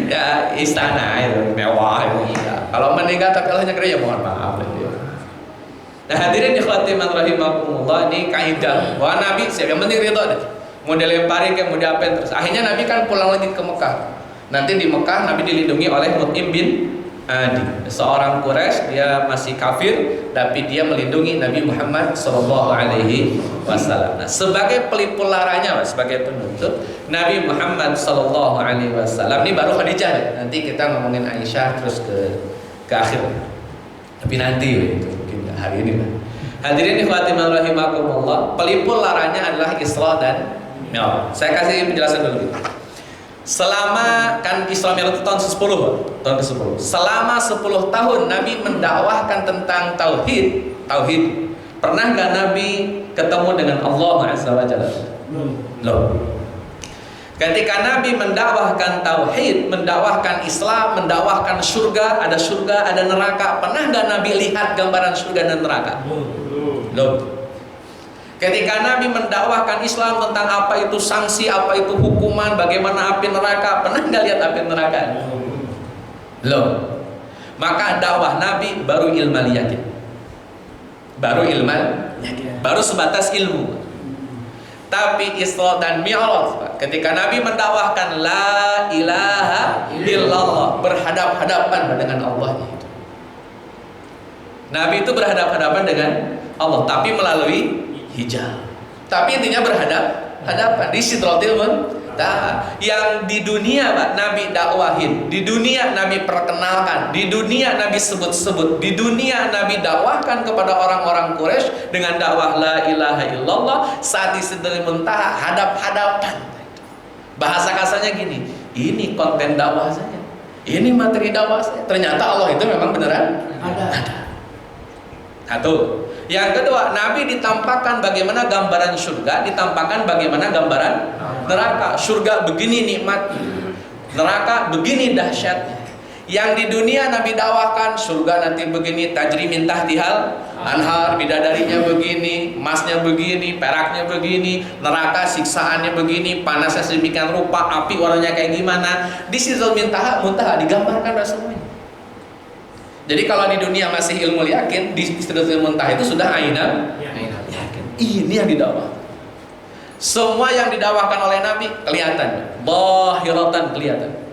ya, istana itu mewah itu. Kalau meninggal tapi Allahnya ridho, ya mohon maaf ya. Nah hadirin ikhwati man rahimakumullah, ini kaidah bahwa Nabi siap, yang penting ridho deh. Mau dilempari ke, mau diapain terus. Akhirnya Nabi kan pulang lagi ke Mekah. Nanti di Mekah Nabi dilindungi oleh Mut'im bin Adi, seorang Quraisy, dia masih kafir, tapi dia melindungi Nabi Muhammad SAW. Nah, sebagai pelipur laranya, sebagai penutup, Nabi Muhammad SAW ini baru Khadijah. Nanti kita ngomongin Aisyah terus ke akhir. Tapi nanti itu mungkin hari ini. Hadirin ikhwati rahimakumullah, pelipur laranya adalah Isra dan Mi'raj. Saya kasih penjelasan dulu. Selama kan Isra Mi'raj itu tahun ke-10, tahun ke-10. Selama 10 tahun Nabi mendakwahkan tentang tauhid. Pernah nggak Nabi ketemu dengan Allah Azza wa Jalla? Loh. Ketika Nabi mendakwahkan tauhid, mendakwahkan Islam, mendakwahkan surga, ada neraka, pernah nggak Nabi lihat gambaran surga dan neraka? Loh. Ketika Nabi mendakwahkan Islam tentang apa itu sanksi, apa itu hukuman, bagaimana api neraka, pernah nggak lihat api neraka? Loh. Maka dakwah Nabi baru ilmal yakin. Baru sebatas ilmu. Tapi Isra dan Mi'raj, ketika Nabi mendakwahkan la ilaha illallah, berhadap-hadapan dengan Allah itu. Nabi itu berhadap-hadapan dengan Allah, tapi melalui hijab. Tapi intinya berhadap-hadapan di Sidratil Muntaha. Yang di dunia Pak Nabi dakwahin, di dunia Nabi perkenalkan, di dunia Nabi sebut-sebut, di dunia Nabi dakwahkan kepada orang-orang Quraisy dengan dakwah la ilaha illallah. Saat di Sidratil Muntaha hadap-hadapan. Bahasa kasarnya gini, ini konten dakwah saya, ini materi dakwah saya. Ternyata Allah itu memang beneran ada. Satu. Yang kedua, Nabi ditampakkan bagaimana gambaran surga, ditampakkan bagaimana gambaran neraka. Surga begini nikmat, neraka begini dahsyatnya. Yang di dunia Nabi dakwahkan surga nanti begini, tajri min tahtihal anhar, bidadarinya begini, emasnya begini, peraknya begini, neraka siksaannya begini, panasnya sedemikian rupa, api warnanya kayak gimana. Di Sidratul Muntaha digambarkan semuanya. Jadi kalau di dunia masih ilmu yakin, di Sidratul Muntaha itu sudah ainal yakin. Ini yang didakwahkan. Semua yang didakwahkan oleh Nabi kelihatan, zahiratan kelihatan.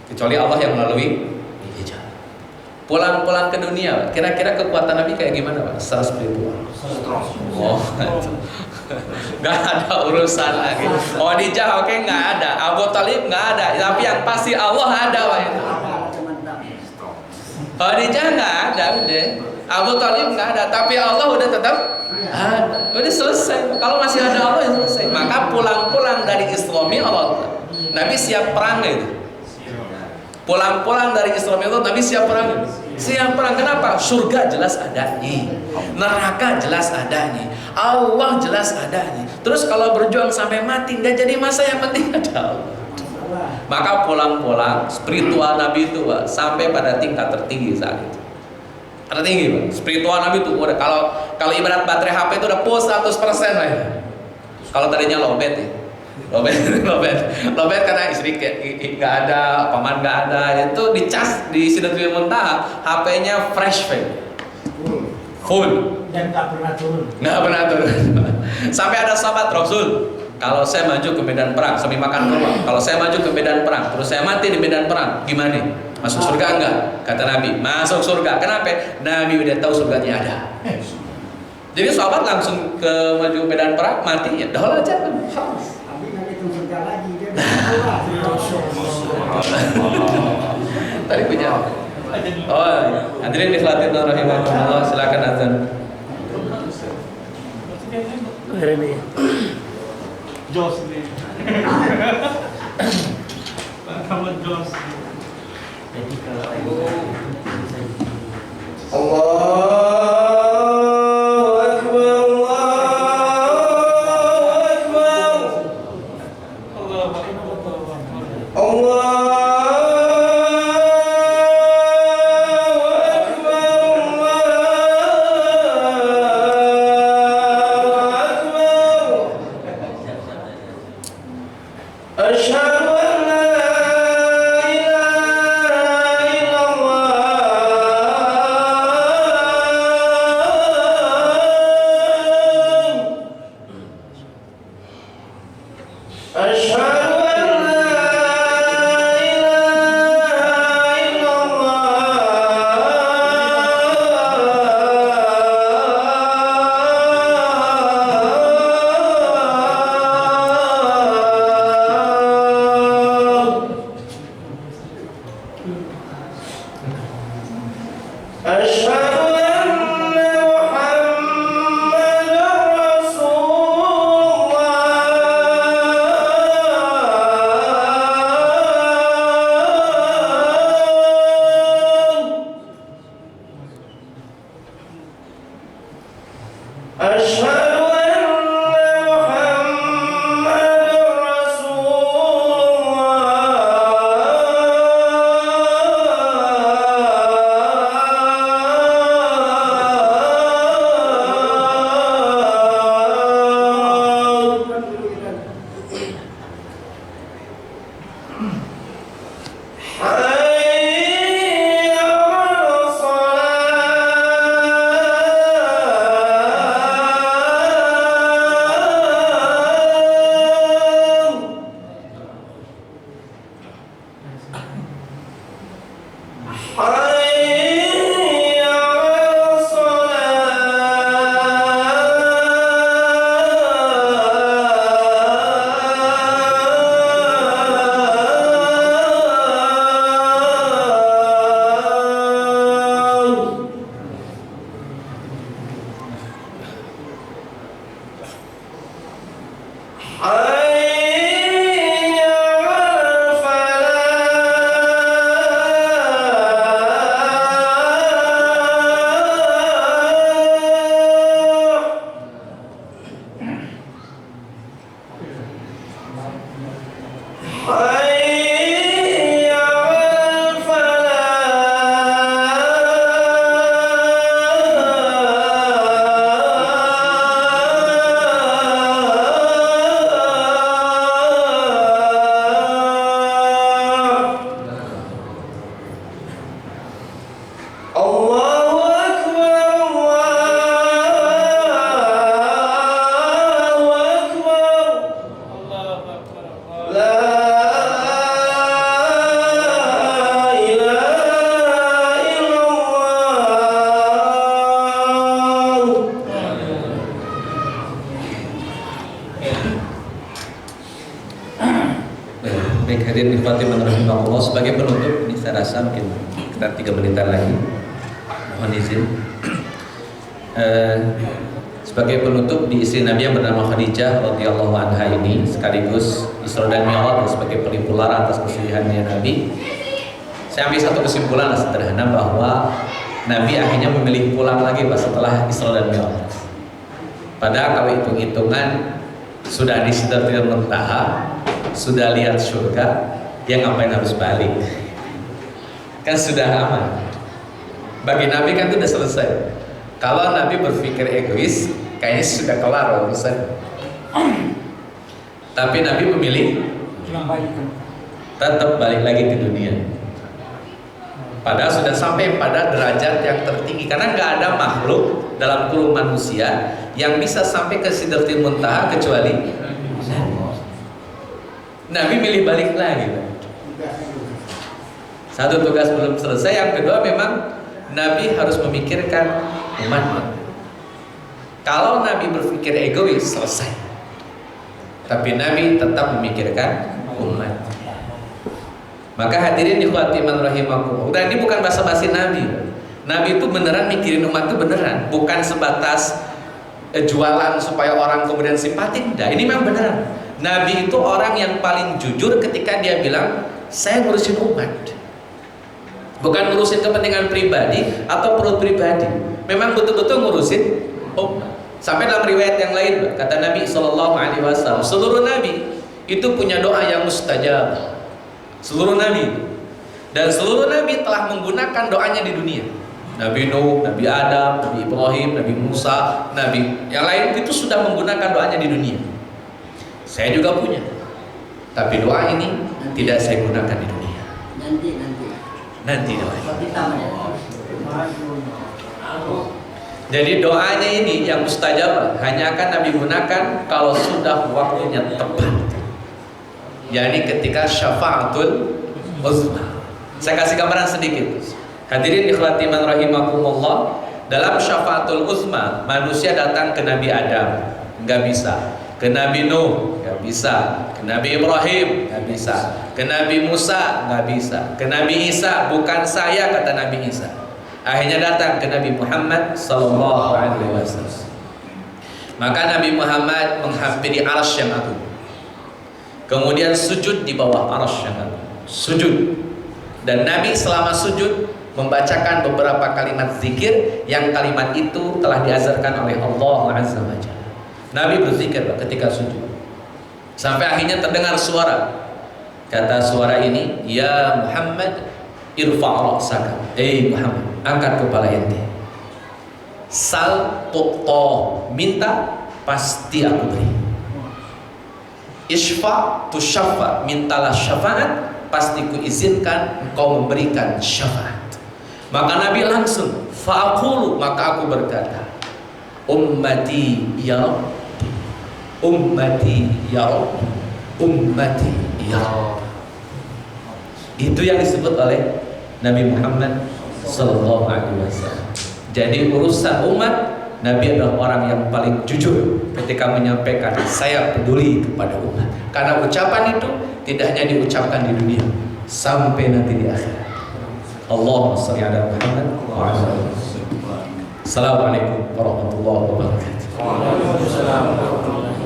Kecuali Allah yang melalui hijab. Pulang-pulang ke dunia, kira-kira kekuatan Nabi kayak gimana, Pak? Secara spiritual. Oh, nggak ada urusan lagi. Oh, Khadijah oke nggak ada, Abu Talib nggak ada, tapi yang pasti Allah ada, Pak. Khadijah nggak ada, udah. Abu Talib nggak ada, tapi Allah udah tetap ada. Udah selesai. Kalau masih ada Allah ya selesai. Maka pulang-pulang dari Isra Allah, Nabi siap perang gitu. Pulang-pulang dari Isra itu Nabi siap perang. Siap perang kenapa? Surga jelas adanya, neraka jelas adanya, Allah jelas adanya. Terus kalau berjuang sampai mati nggak jadi masa, yang penting ada Allah. Maka pulang-pulang spiritual Nabi itu, Pak, sampai pada tingkat tertinggi saat itu. Tertinggi, Pak. Spiritual Nabi itu udah kalau ibarat baterai HP itu udah full 100% lah ya. Kalau tadinya lowbat ya. Lobet karena istri nggak ada, paman nggak ada, itu dicas di Sidratul Muntaha, HP-nya fresh full dan nggak pernah turun. Sampai ada sahabat Rasul, kalau saya maju ke medan perang, sambil makan kurma, kalau saya maju ke medan perang, terus saya mati di medan perang, gimana? Masuk surga enggak? Kata Nabi, masuk surga. Kenapa? Nabi udah tahu surganya ada. Jadi sahabat langsung ke maju medan perang, mati ya, dah aja. Tadi punya. Oh, hadirin dikhawatir rahimahullah, silakan azan. Ini Jos nih. Kamu Jos. jadi kalau Hayya 'alal falah. Hadirin ikhwati rahimakumullah, sebagai penutup ini saya rasa mungkin kita 3 menitan lagi. Mohon izin. Sebagai penutup, di istri Nabi yang bernama Khadijah radhiyallahu anha ini sekaligus Isra dan Mi'raj sebagai pelipur lara atas kesulihannya Nabi. Saya ambil satu kesimpulan sederhana bahwa Nabi akhirnya memilih pulang lagi Pak setelah Isra dan Mi'raj. Padahal kalau hitung-hitungan sudah di Sidratil Muntaha, sudah lihat surga, ya ngapain harus balik? Kan sudah aman. Bagi Nabi kan itu sudah selesai. Kalau Nabi berpikir egois, kayaknya sudah kelar urusan. Tapi Nabi memilih tetap balik lagi di dunia. Padahal sudah sampai pada derajat yang tertinggi, karena nggak ada makhluk dalam kulung manusia yang bisa sampai ke Sidratil Muntaha kecuali Nabi milih balik lagi. Satu tugas belum selesai. Yang kedua, memang Nabi harus memikirkan umat. Kalau Nabi berpikir egois, selesai. Tapi Nabi tetap memikirkan umat. Maka hadirin ikhwati man rahimakumullah. Dan ini bukan basa-basi Nabi. Nabi itu beneran mikirin umat itu beneran, bukan sebatas jualan supaya orang kemudian simpatik. Nah, ini memang beneran. Nabi itu orang yang paling jujur ketika dia bilang, saya ngurusin umat, bukan ngurusin kepentingan pribadi atau perut pribadi. Memang betul-betul ngurusin umat. Sampai dalam riwayat yang lain, kata Nabi SAW, seluruh Nabi itu punya doa yang mustajab. Seluruh Nabi. Dan seluruh Nabi telah menggunakan doanya di dunia. Nabi Nuh, Nabi Adam, Nabi Ibrahim, Nabi Musa, Nabi yang lain itu sudah menggunakan doanya di dunia. Saya juga punya, tapi doa ini tidak saya gunakan di dunia. Nanti doa. Jadi doanya ini yang mustajab hanya akan Nabi gunakan kalau sudah waktunya tepat. Yani ketika syafaatul uzma. Saya kasih gambaran sedikit. Hadirin ikhwati man rahimakumullah, dalam syafaatul uzma manusia datang ke Nabi Adam, nggak bisa. Ke Nabi Nuh, nggak bisa. Ke Nabi Ibrahim, nggak bisa. Ke Nabi Musa, nggak bisa. Ke Nabi Isa, bukan saya, kata Nabi Isa. Akhirnya datang ke Nabi Muhammad sallallahu alaihi wasallam. Maka Nabi Muhammad menghampiri arsy yang agung. Kemudian sujud di bawah arsy yang agung. Sujud. Dan Nabi selama sujud membacakan beberapa kalimat zikir yang kalimat itu telah diajarkan oleh Allah Azza wa Jalla. Nabi berzikir ketika sujud. Sampai akhirnya terdengar suara. Kata suara ini, ya Muhammad, irfa' ra'saka. Muhammad, angkat kepala ente. Sal tuqta, minta pasti aku beri. Isfa' tusyaffa, mintalah syafaat, pasti ku izinkan engkau memberikan syafaat. Maka Nabi langsung fa'aqulu, maka aku berkata, ummati ya Rabb, ummati ya Rabb, ummati ya Rabb. Itu yang disebut oleh Nabi Muhammad sallallahu alaihi wasallam. Jadi urusan umat, Nabi adalah orang yang paling jujur ketika menyampaikan saya peduli kepada umat. Karena ucapan itu tidak hanya diucapkan di dunia, sampai nanti di akhirat. Allahumma shalli ala Muhammad wa ala alihi. Assalamualaikum warahmatullahi wabarakatuh. Waalaikumsalam warahmatullahi wabarakatuh.